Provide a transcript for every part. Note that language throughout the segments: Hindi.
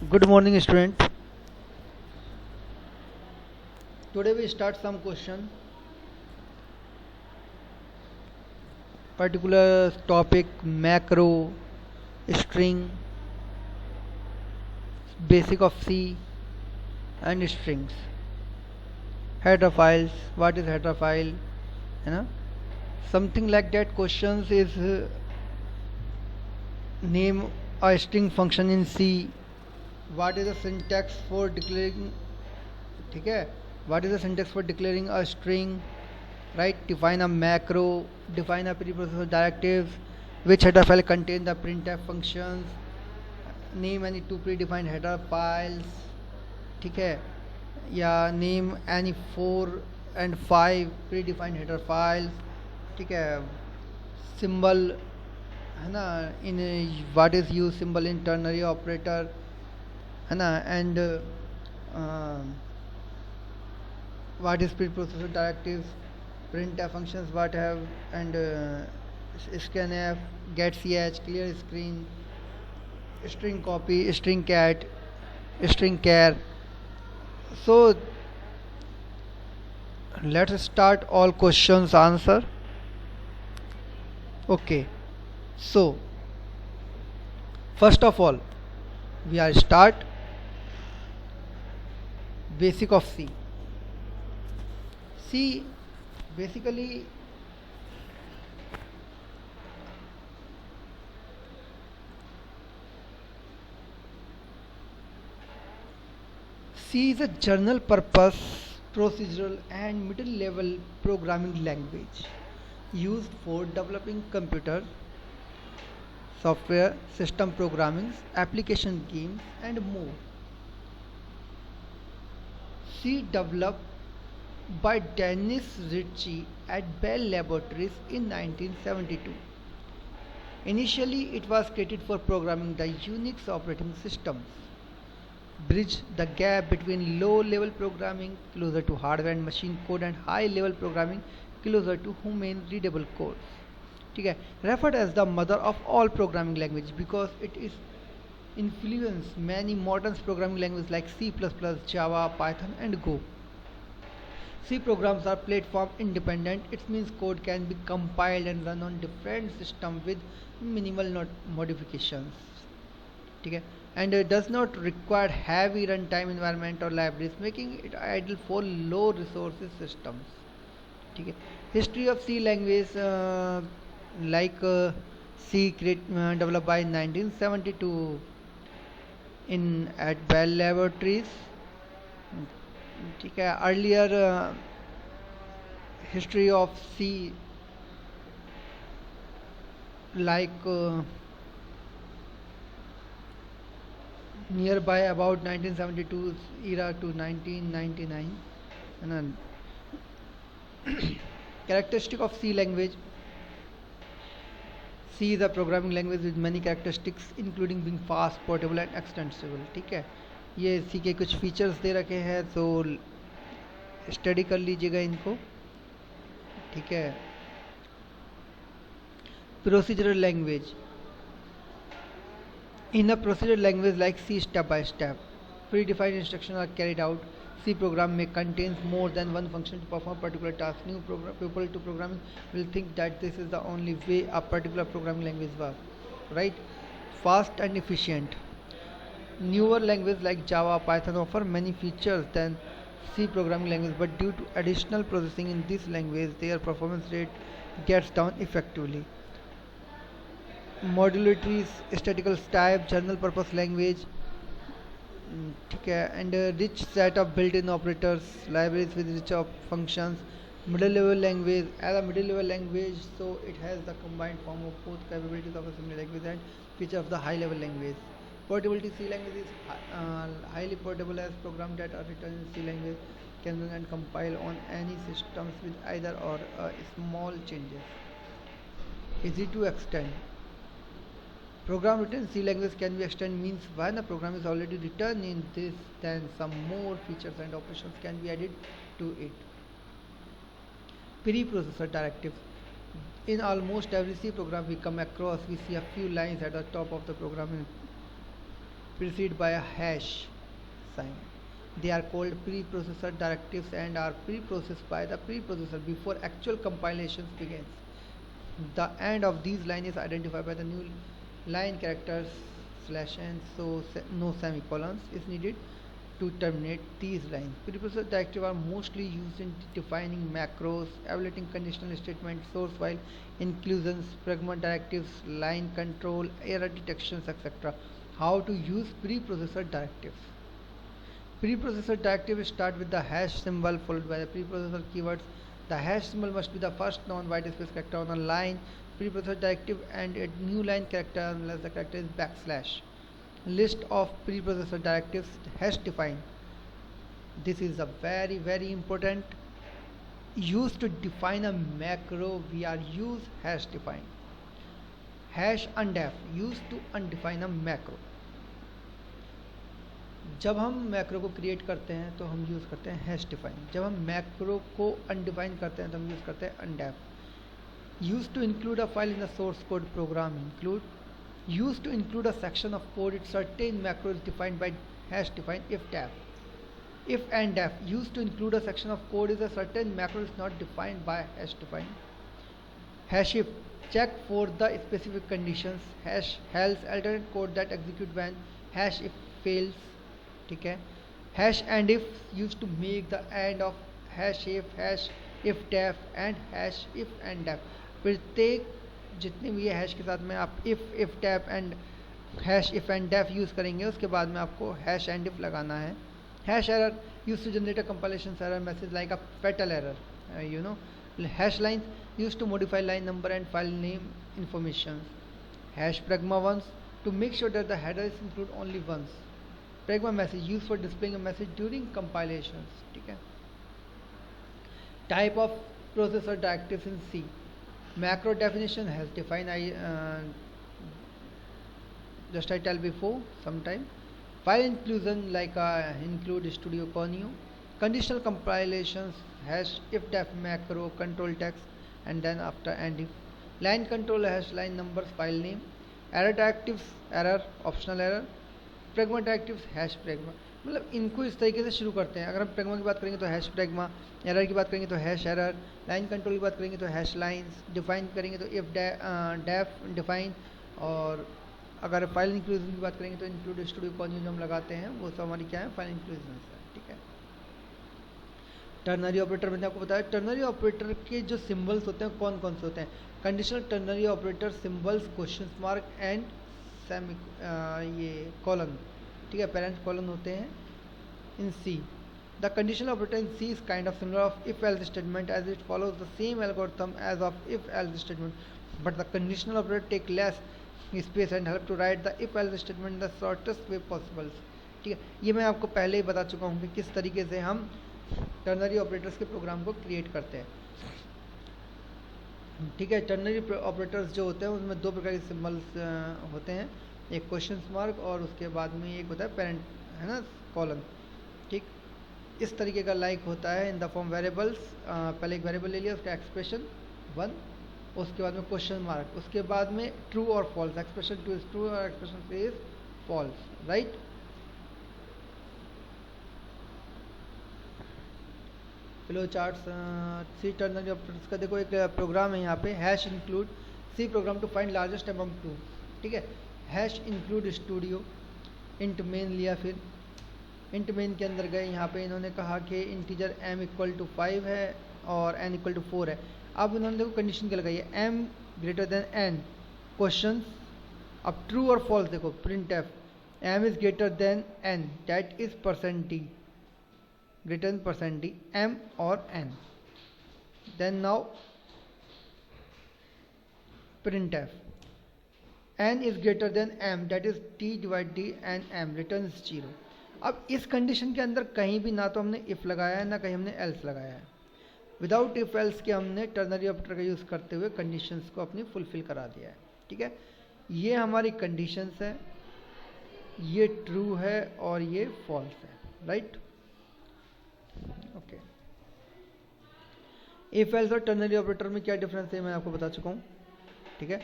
Good morning, student. Today we start some question. Particular topic: macro, string, basic of C, and strings. Header files. What is header file? You know, something like that. Questions is name a string function in C. What is the syntax for declaring? ठीक है. What is the syntax for declaring a string? Right, define a macro, define a preprocessor directives, which header file contain the printf functions, name any two predefined header files, ठीक है, या name any 4 and 5 predefined header files, ठीक है, symbol है ना, in what is use symbol in ternary operator है ना, and what is preprocessor directives, printf functions what have, and scanf, get ch, clear screen, string copy, string cat, string char. So let's start all questions answer. Okay, so first of all we are start basic of C. C basically C is a general purpose procedural and middle level programming language used for developing computer software, system programming, application games and more. C developed by Dennis Ritchie at Bell Laboratories in 1972. Initially, it was created for programming the Unix operating systems, bridge the gap between low-level programming closer to hardware and machine code and high-level programming closer to human readable code. ठीक है, referred as the mother of all programming language because it is influenced many modern programming languages like C++, Java, Python and Go. C programs are platform independent. It means code can be compiled and run on different systems with minimal modifications. ठीक है, and does not require heavy runtime environment or libraries, making it ideal for low resources systems. ठीक है, history of C language like C developed by 1972 in at Bell Laboratories. ठीक है, earlier history of C like nearby about 1972 era to 1999 and then characteristic of C language. C is a programming language with many characteristics including being fast, portable and extensible. ठीक है, ये C के कुछ फीचर्स दे रखे हैं तो स्टडी कर लीजिएगा इनको. ठीक है, procedural language. In a procedural language like C, step by step, predefined instructions are carried out. C program may contain more than one function to perform a particular task. New people to programming will think that this is the only way a particular programming language works. Right? Fast and efficient. Newer languages like Java, Python offer many features than C programming language, but due to additional processing in this language, their performance rate gets down effectively. Modularity, statistical type, general purpose language, ठीक है, and a rich set of built-in operators, libraries with rich of functions. Middle level language, as a middle level language, so it has the combined form of both capabilities of a similar language and feature of the high level language. Portability. C language is highly portable as programs that are written in C language can run and compile on any systems with either or small changes. Easy to extend. Program written in C language can be extended, means when a program is already written in this, then some more features and operations can be added to it. Preprocessor directive. In almost every C program we come across, we see a few lines at the top of the program preceded by a hash sign. They are called preprocessor directives and are preprocessed by the preprocessor before actual compilation begins. The end of these lines is identified by the new line characters /n, so no semicolons is needed to terminate these lines. Preprocessor directives are mostly used in defining macros, evaluating conditional statements, source file inclusions, pragma directives, line control, error detections, etc. How to use preprocessor directives? Preprocessor directives start with the hash symbol followed by the preprocessor keywords. The hash symbol must be the first non-white space character on a line. Preprocessor directive and a new line character unless the character is backslash. List of preprocessor directives hash define. This is a very important. Used to define a macro, we are use hash define. Hash undef used to undefine a macro. जब हम मैक्रो को क्रिएट करते हैं तो हम यूज़ करते हैं हैश डिफाइन. जब हम मैक्रो को अनडिफाइन करते हैं तो हम यूज़ करते हैं undef. Use to include a file in the source code program include. Use to include a section of code it certain macro is defined by hash define if def. If and def used to include a section of code is a certain macro is not defined by hash define. Hash if check for the specific conditions. Hash else alternate code that execute when hash if fails. ठीक है. Hash and if used to make the end of hash if def and hash if and def. प्रत्येक जितने भी हैश के साथ में आप if def and hash if and def use करेंगे उसके बाद में आपको hash and if लगाना है. Hash error used to generate a compilation error message like a fatal error. Hash lines used to modify line number and file name information. Hash pragma ones to make sure that the header is include only once. Pragma message used for displaying a message during compilations. ठीक है. Type of processor directives in C. Macro definition has defined just I tell before sometime. File inclusion like include studio conio. Conditional compilations hash if def macro control text and then after and if. Line control hash line numbers file name. Error directives error optional error. Pragma directives hash pragma. मतलब इनको इस तरीके से शुरू करते हैं. अगर हम pragma की बात करेंगे तो hash pragma, error की बात करेंगे तो hash error, line control की बात करेंगे तो hash lines, define करेंगे तो if def define, और अगर फाइल इंक्लूजन की बात करेंगे तो इंक्लूड स्टूडियो कॉन्यून जो हम लगाते हैं वो सब हमारी क्या है फाइल इंक्लूजन है. ठीक है. टर्नरी ऑपरेटर मैंने आपको बताया. टर्नरी ऑपरेटर के जो सिंबल्स होते हैं कौन कौन से होते हैं. Conditional ternary operator symbols question mark and semi ये कॉलन. ठीक है. पेरेंट कॉलन होते हैं in C. The conditional operator in C is kind of similar of if else statement as it follows the same algorithm as of if else statement, but the conditional operator take less space and help to write the if else statement in the shortest way possible. ठीक है. ये मैं आपको पहले ही बता चुका हूँ कि किस तरीके से हम टर्नरी ऑपरेटर्स के प्रोग्राम को क्रिएट करते हैं. ठीक है. टर्नरी ऑपरेटर्स जो होते हैं उसमें दो प्रकार के सिंबल्स होते हैं. एक क्वेश्चन मार्क और उसके बाद में एक होता है पेरेंट, है ना, कॉलन. ठीक. इस तरीके का लाइक होता है इन द फॉर्म वेरिएबल्स. पहले एक वेरिएबल ले लिया, उसका एक्सप्रेशन 1, उसके बाद में क्वेश्चन मार्क, उसके बाद में ट्रू और फॉल्स. एक्सप्रेशन 2 इज ट्रू और expression 3 is false. Right. Flow charts. C ternary operators का देखो एक प्रोग्राम है यहाँ पे, hash include C program to find largest among 2. ठीक है. Hash include studio. Int main लिया, फिर इंट मेन के अंदर गए. यहाँ पे इन्होंने कहा कि इंटीजर m इक्वल टू 5 है और n इक्वल टू 4 है. अब उन्होंने देखो कंडीशन क्या लगाई है, m greater than n question. अब ट्रू और फॉल्स देखो, print F m is greater than n that is %d, greater than %d m और n. Then now print F n is greater than m that is t divide d and m return 0. अब इस कंडीशन के अंदर कहीं भी ना तो हमने इफ लगाया है ना कहीं हमने एल्स लगाया है. विदाउट इफ एल्स के हमने टर्नरी ऑपरेटर का यूज़ करते हुए कंडीशंस को अपनी फुलफिल करा दिया है. ठीक है. ये हमारी कंडीशंस है, ये ट्रू है और ये फॉल्स है. राइट. ओके. इफ एल्स और टर्नरी ऑपरेटर में क्या डिफरेंस है मैं आपको बता चुका हूँ. ठीक है.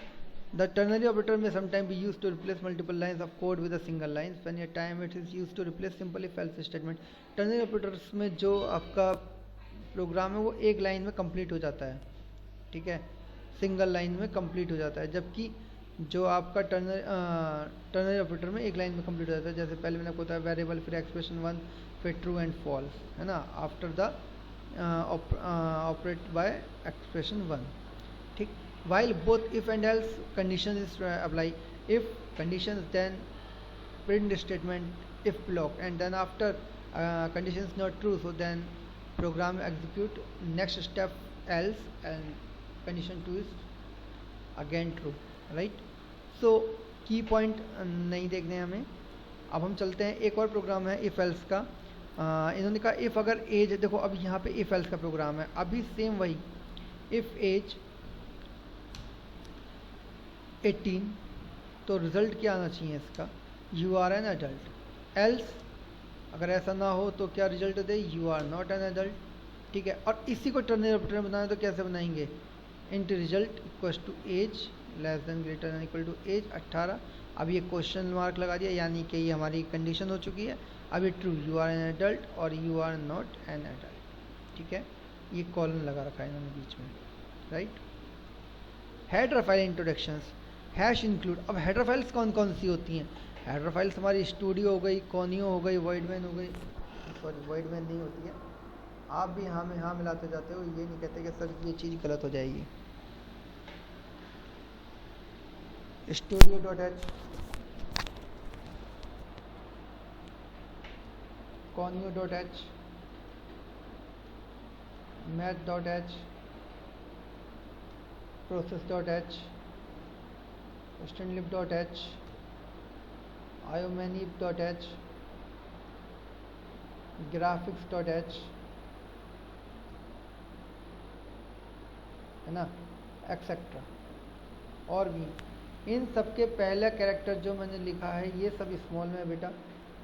The ternary operator may sometimes be used to replace multiple lines of code with a single line. When a time it is used to replace simple if else statement. Ternary operators में जो आपका प्रोग्राम है वो एक लाइन में कंप्लीट हो जाता है, ठीक है, सिंगल लाइन में कंप्लीट हो जाता है, जबकि जो आपका टर्नरी ऑपरेटर में एक लाइन में कंप्लीट हो जाता है। जैसे पहले मैंने आपको बताया वेरिएबल, फिर एक्सप्रेशन वन, फिर ट्रू एंड फॉल्स, है ना, after the operate by expression one, ठीक। while both if and else conditions is apply, if conditions then print statement if block, and then after conditions not true, so then program execute next step else and condition 2 is again true, right? so की पॉइंट नहीं देखने हमें। अब हम चलते हैं, एक और प्रोग्राम है इफ एल्स का। इन्होंने कहा इफ अगर एज, देखो अब यहाँ पे इफ एल्स का प्रोग्राम है, अभी सेम वही, इफ एज 18 तो रिजल्ट क्या आना चाहिए इसका, you are an adult. Else अगर ऐसा ना हो तो क्या रिजल्ट दे, you are not an adult, ठीक है। और इसी को टर्नरी ऑपरेटर में बनाना तो कैसे बनाएंगे, int result equals to age less than greater than equal to age 18। अब ये क्वेश्चन मार्क लगा दिया, यानी कि ये हमारी कंडीशन हो चुकी है। अब ये true, you are an adult और you are not an adult, ठीक है। ये कॉलन लगा रखा है इन्होंने बीच में, right. Header file introductions, hash include. अब हेडर फाइल्स कौन कौन सी होती हैं, हेडर फाइल्स हमारी स्टूडियो हो गई, कॉनियो हो गई, वाइडमैन हो गई, सॉरी वाइडमैन नहीं होती है, आप भी हाँ में हाँ मिलाते जाते हो, ये नहीं कहते कि सर ये चीज़ गलत हो जाएगी। studio.h, conio.h, math.h, process.h, strandlib.h, iomanip.h, graphics.h, है ना, एक्सेट्रा। और भी इन सब के पहला कैरेक्टर जो मैंने लिखा है ये सब स्मॉल में है बेटा,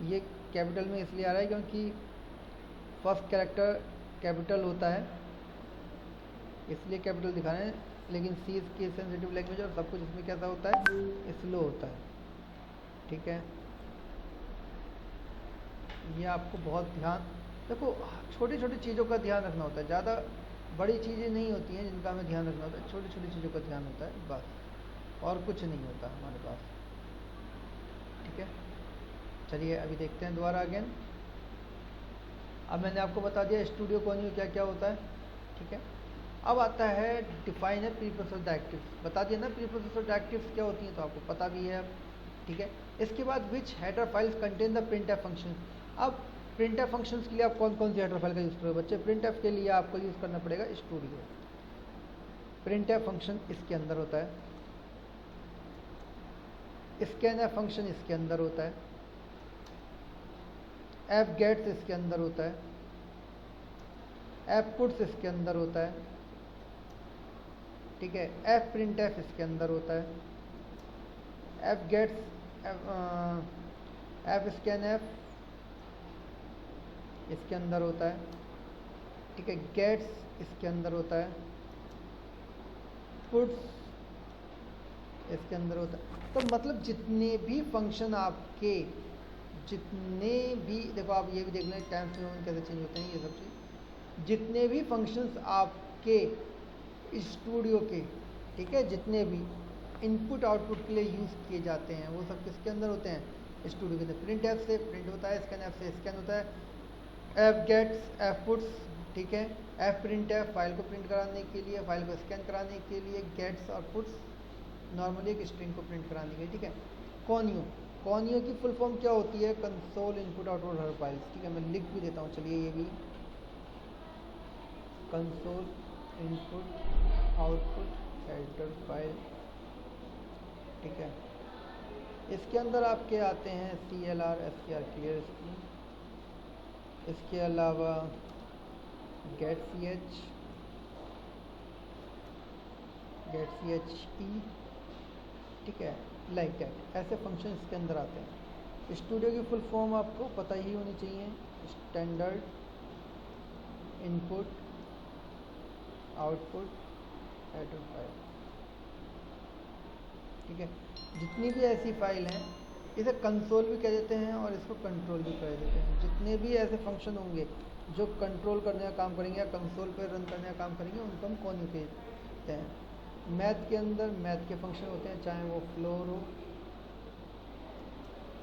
ये कैपिटल में इसलिए आ रहा है क्योंकि फर्स्ट कैरेक्टर कैपिटल होता है, इसलिए कैपिटल दिखा रहे हैं। लेकिन सी की सेंसिटिव लैंग्वेज और सब कुछ इसमें कैसा होता है, स्लो होता है, ठीक है। ये आपको बहुत ध्यान, देखो छोटी छोटी चीज़ों का ध्यान रखना होता है, ज़्यादा बड़ी चीज़ें नहीं होती हैं जिनका हमें ध्यान रखना होता है, छोटी छोटी चीज़ों का ध्यान होता है बस, और कुछ नहीं होता हमारे पास, ठीक है। चलिए अभी देखते हैं दोबारा अगेन। अब मैंने आपको बता दिया स्टूडियो कॉनियो क्या क्या होता है, ठीक है। अब आता है डिफाइन है प्रीप्रोसेसर डायरेक्टिव्स, बता दिया ना प्रीप्रोसेसर डायरेक्टिव्स क्या होती हैं, तो आपको पता भी है अब, ठीक है। इसके बाद विच header files contain the printf function. अब प्रिंटफ फंक्शंस के लिए आप कौन कौन सी हेडर फाइल का यूज़ करोगे बच्चे, प्रिंटफ के लिए आपको यूज़ करना पड़ेगा स्टूडियो। प्रिंटफ फंक्शन इसके अंदर होता है, स्कैनफ फंक्शन इसके अंदर होता है, एफ गेट्स इसके अंदर होता है, एफ पुट्स इसके अंदर होता है, ठीक है। एफ प्रिंट एफ इसके अंदर होता है, F gets, F scan F इसके अंदर होता है, ठीक है। गेट्स इसके अंदर होता है, पुट्स इसके अंदर होता है। तो मतलब जितने भी फंक्शन आपके, जितने भी, देखो आप ये भी देख लें टाइम कैसे चेंज होते हैं ये सब चीज़, जितने भी फंक्शंस आपके स्टूडियो के, ठीक है, जितने भी इनपुट आउटपुट के लिए यूज़ किए जाते हैं वो सब किसके अंदर होते हैं, स्टूडियो के अंदर। प्रिंट एफ से प्रिंट होता है, स्कैन एफ से स्कैन होता है, एफ गेट्स, एफ पुट्स, ठीक है, एफ प्रिंट एफ फाइल को प्रिंट कराने के लिए, फाइल को स्कैन कराने के लिए, गेट्स और पुट्स नॉर्मली एक स्ट्रिंग को प्रिंट कराने के लिए, ठीक है। कॉनियो, कॉनियो की फुल फॉर्म क्या होती है, console input output header files, ठीक है। मैं लिख भी देता हूँ, चलिए ये भी, console input output header file, ठीक है। इसके अंदर आपके आते हैं CLR, SKR क्लियर स्क्रीन, इसके अलावा get ch, get ch e, ठीक है, लाइक दैट, ऐसे फंक्शन इसके अंदर आते हैं। स्टूडियो की फुल फॉर्म आपको पता ही होनी चाहिए, standard input output header file, ठीक है। जितनी भी ऐसी फाइल हैं, इसे कंसोल भी कह देते हैं और इसको कंट्रोल भी कह देते हैं। जितने भी ऐसे फंक्शन होंगे जो कंट्रोल करने का काम करेंगे या कंसोल पर रन करने का काम करेंगे, उनको हम कॉन्यू कहते हैं। मैथ के अंदर मैथ के फंक्शन होते हैं, चाहे वो फ्लोर हो,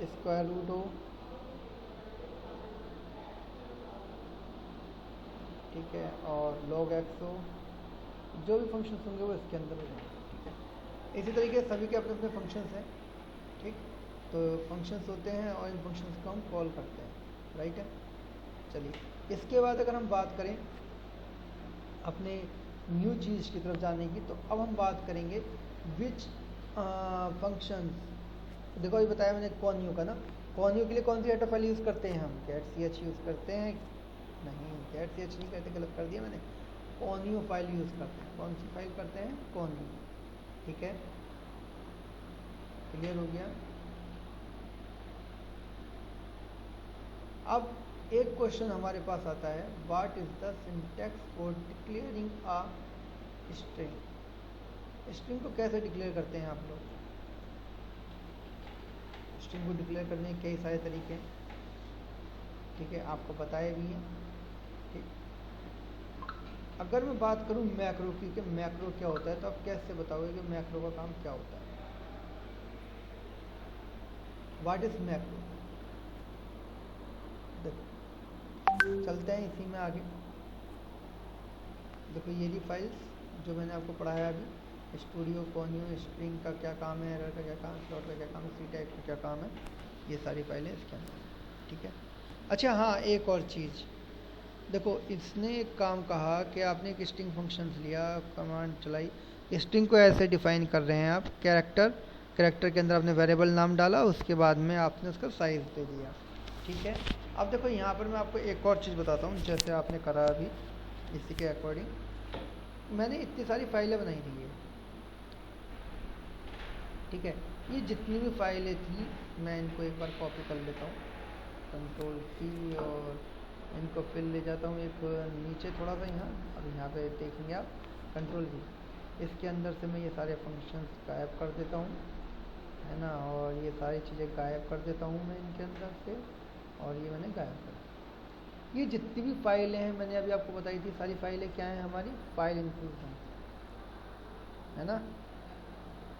स्क्वायर रूट हो, ठीक है, और log x हो, जो भी फंक्शंस होंगे वो इसके अंदर हो जाएंगे, ठीक है। इसी तरीके से सभी के अपने अपने फंक्शंस हैं, ठीक। तो फंक्शंस होते हैं और इन फंक्शंस को हम कॉल करते हैं, राइट है। चलिए, इसके बाद अगर हम बात करें अपने न्यू चीज़ की तरफ जाने की, तो अब हम बात करेंगे विच फंक्शंस। देखो अभी बताया मैंने कॉन्यू का ना, कॉन्यू के लिए कौन सी हेडर फाइल यूज़ करते हैं हम? cat.ch यूज़ करते हैं? नहीं, cat.ch नहीं करते, गलत कर दिया मैंने। कॉन्यू फाइल यूज़ करते हैं। कौन सी फाइल करते हैं? कॉन्यू, ठीक है। क्लियर हो गया। अब एक क्वेश्चन हमारे पास आता है, what is the syntax for declaring a string. String को कैसे डिक्लेयर करते हैं आप लोग? स्ट्रिंग को डिक्लेयर करने के कई सारे तरीके हैं, ठीक है, आपको बताए भी हैं, ठीक। अगर मैं बात करूं मैक्रो की कि मैक्रो क्या होता है, तो आप कैसे बताओगे कि मैक्रो का काम क्या होता है? What is macro? देखो, चलते हैं इसी में आगे। देखो ये रही फाइल्स जो मैंने आपको पढ़ाया अभी, स्टूडियो, कॉन्यू, स्ट्रिंग का क्या काम है, एरर का क्या काम है, स्लॉट का क्या काम है, सी टाइप का क्या काम है, ये सारी फाइलें इसके अंदर, ठीक है। अच्छा हाँ, एक और चीज़ देखो, इसने एक काम कहा कि आपने एक स्ट्रिंग फंक्शंस लिया, कमांड चलाई, स्ट्रिंग को ऐसे डिफाइन कर रहे हैं आप, कैरेक्टर के अंदर आपने वेरिएबल नाम डाला, उसके बाद में आपने उसका साइज़ दे दिया, ठीक है। अब देखो यहाँ पर मैं आपको एक और चीज़ बताता हूँ, जैसे आपने करा अभी, इसी के अकॉर्डिंग मैंने इतनी सारी फाइलें बनाई थी ये, ठीक है। ये जितनी भी फाइलें थी, मैं इनको एक बार कॉपी कर लेता हूँ, Ctrl+C, और इनको फिर ले जाता हूँ एक नीचे थोड़ा सा यहाँ, और यहाँ पे देखेंगे आप Ctrl+V, इसके अंदर से मैं ये सारे फंक्शंस गायब कर देता हूँ, है ना, और ये सारी चीज़ें गायब कर देता हूँ मैं इनके अंदर से, और ये मैंने गायब कर दी। ये जितनी भी फाइलें हैं मैंने अभी आपको बताई थी, सारी फाइलें क्या हैं हमारी? फाइल इंक्लूजन, है ना।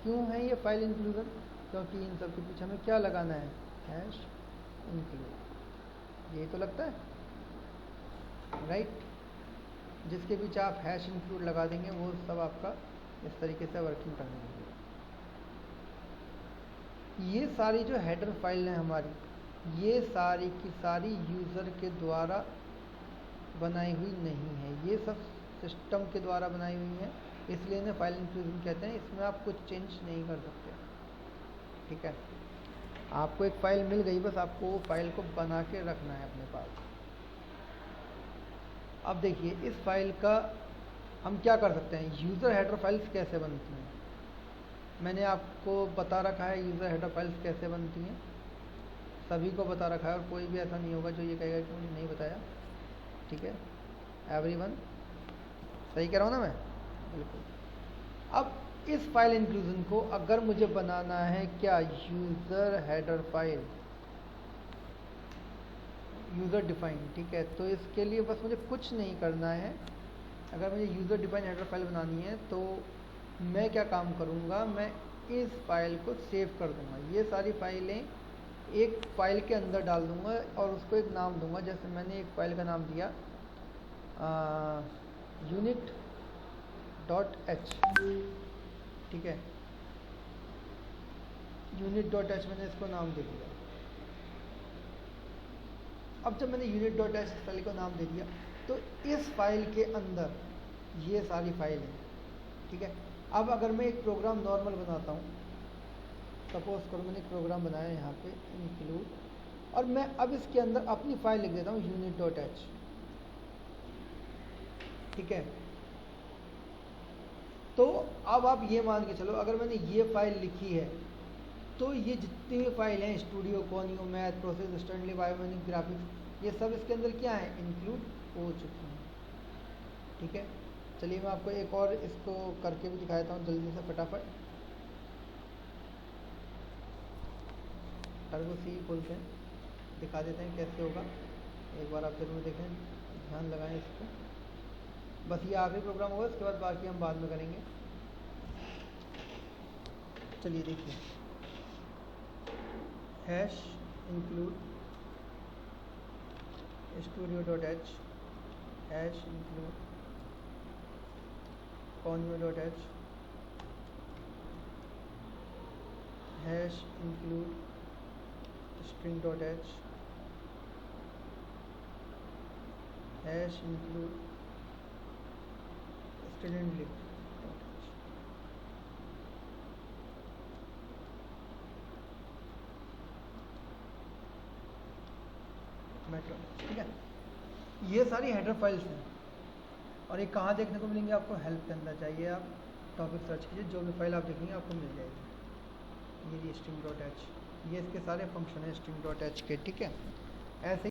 क्यों है ये फाइल इंक्लूजन? क्योंकि इन सब के पीछे हमें क्या लगाना है? हैश इंक्लूड, यही तो लगता है, राइट। जिसके पीछे आप हैश इंक्लूड लगा देंगे वो सब आपका इस तरीके से वर्किंग करने लगेगा। ये सारी जो हेडर फाइल है हमारी, ये सारी की सारी यूज़र के द्वारा बनाई हुई नहीं है, ये सब सिस्टम के द्वारा बनाई हुई है, इसलिए इन्हें फाइल इंक्लूजन कहते हैं। इसमें आप कुछ चेंज नहीं कर सकते, ठीक है। आपको एक फ़ाइल मिल गई, बस आपको वो फाइल को बना के रखना है अपने पास। अब देखिए, इस फाइल का हम क्या कर सकते हैं, यूज़र हेडर फाइल्स कैसे बनती हैं। मैंने आपको बता रखा है यूज़र हेडर फाइल्स कैसे बनती हैं, सभी को बता रखा है, और कोई भी ऐसा नहीं होगा जो ये कहेगा कि मुझे नहीं बताया, ठीक है। एवरीवन, सही कह रहा हूँ ना मैं? बिल्कुल। अब इस फाइल इंक्लूजन को अगर मुझे बनाना है क्या, user header file, user define, ठीक है, तो इसके लिए बस मुझे कुछ नहीं करना है। अगर मुझे यूज़र डिफाइन हेडर फाइल बनानी है तो मैं क्या काम करूँगा, मैं इस फाइल को सेव कर दूँगा, ये सारी फाइलें एक फ़ाइल के अंदर डाल दूँगा और उसको एक नाम दूँगा। जैसे मैंने एक फ़ाइल का नाम दिया unit.h, ठीक है, unit.h मैंने इसको नाम दे दिया। अब जब मैंने unit.h फाइल को नाम दे दिया, तो इस फाइल के अंदर ये सारी फाइल है, ठीक है। अब अगर मैं एक प्रोग्राम नॉर्मल बनाता हूँ, सपोज करो मैंने एक प्रोग्राम बनाया यहाँ पे इंक्लूड, और मैं अब इसके अंदर अपनी फाइल लिख देता हूँ unit.h, ठीक है। तो अब आप ये मान के चलो, अगर मैंने ये फाइल लिखी है तो ये जितनी भी फाइल हैं, स्टूडियो, कॉन्यू, मैथ, प्रोसेस, स्टैंडली, बायोमेनिक, ग्राफिक्स, ये सब इसके अंदर क्या है, इंक्लूड हो चुकी हैं, ठीक है। चलिए मैं आपको एक और इसको करके भी दिखाता हूँ जल्दी से फटाफट। टर्बो सी बोलते हैं, दिखा देते हैं कैसे होगा, एक बार आप जरूर देखें, ध्यान लगाएं इस पर। बस ये आखिरी प्रोग्राम होगा, इसके बाद बाकी हम बाद में करेंगे। चलिए देखिए, hash include studio.h, hash include convo.h, hash include string.h, hash include student.h। ठीक है, ये सारी हेडर फाइल्स हैं। और ये कहाँ देखने को मिलेंगे आपको? हेल्प के अंदर जाइए, आप टॉपिक सर्च कीजिए, जो भी फाइल आप देखेंगे आपको मिल जाएगी। ये string.h, ये इसके सारे फंक्शन है string.h के, ठीक है। ऐसे